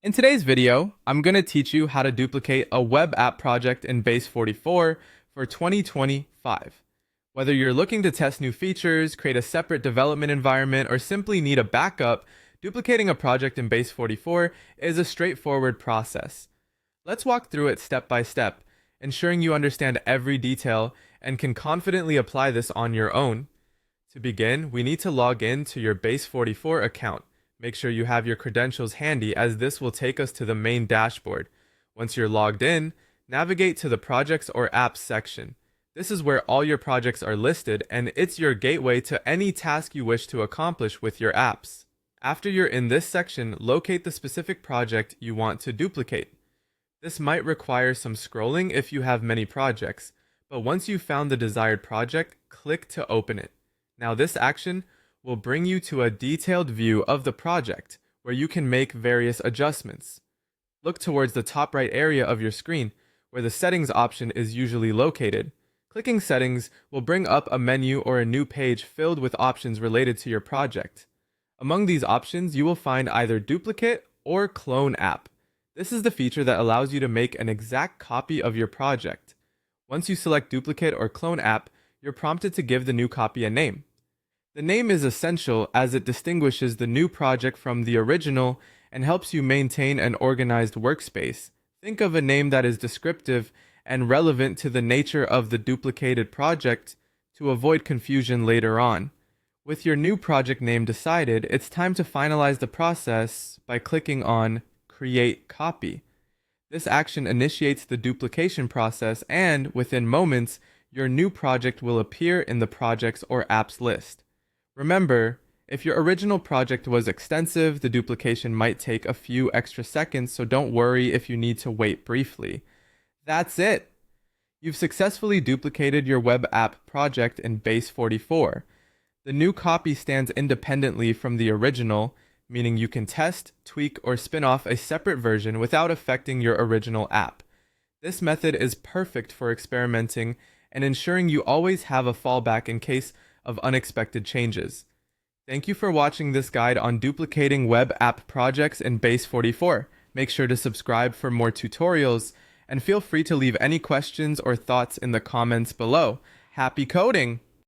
In today's video, I'm going to teach you how to duplicate a web app project in Base44 for 2025. Whether you're looking to test new features, create a separate development environment, or simply need a backup, duplicating a project in Base44 is a straightforward process. Let's walk through it step by step, ensuring you understand every detail and can confidently apply this on your own. To begin, we need to log in to your Base44 account. Make sure you have your credentials handy as this will take us to the main dashboard. Once you're logged in, navigate to the Projects or Apps section. This is where all your projects are listed and it's your gateway to any task you wish to accomplish with your apps. After you're in this section, locate the specific project you want to duplicate. This might require some scrolling if you have many projects, but once you've found the desired project, click to open it. Now this action will bring you to a detailed view of the project where you can make various adjustments. Look towards the top right area of your screen where the settings option is usually located. Clicking settings will bring up a menu or a new page filled with options related to your project. Among these options, you will find either duplicate or clone app. This is the feature that allows you to make an exact copy of your project. Once you select duplicate or clone app, you're prompted to give the new copy a name. The name is essential as it distinguishes the new project from the original and helps you maintain an organized workspace. Think of a name that is descriptive and relevant to the nature of the duplicated project to avoid confusion later on. With your new project name decided, it's time to finalize the process by clicking on Create Copy. This action initiates the duplication process and, within moments, your new project will appear in the projects or apps list. Remember, if your original project was extensive, the duplication might take a few extra seconds, so don't worry if you need to wait briefly. That's it! You've successfully duplicated your web app project in Base44. The new copy stands independently from the original, meaning you can test, tweak, or spin off a separate version without affecting your original app. This method is perfect for experimenting and ensuring you always have a fallback in case of unexpected changes. Thank you for watching this guide on duplicating web app projects in Base44. Make sure to subscribe for more tutorials, and feel free to leave any questions or thoughts in the comments below. Happy coding!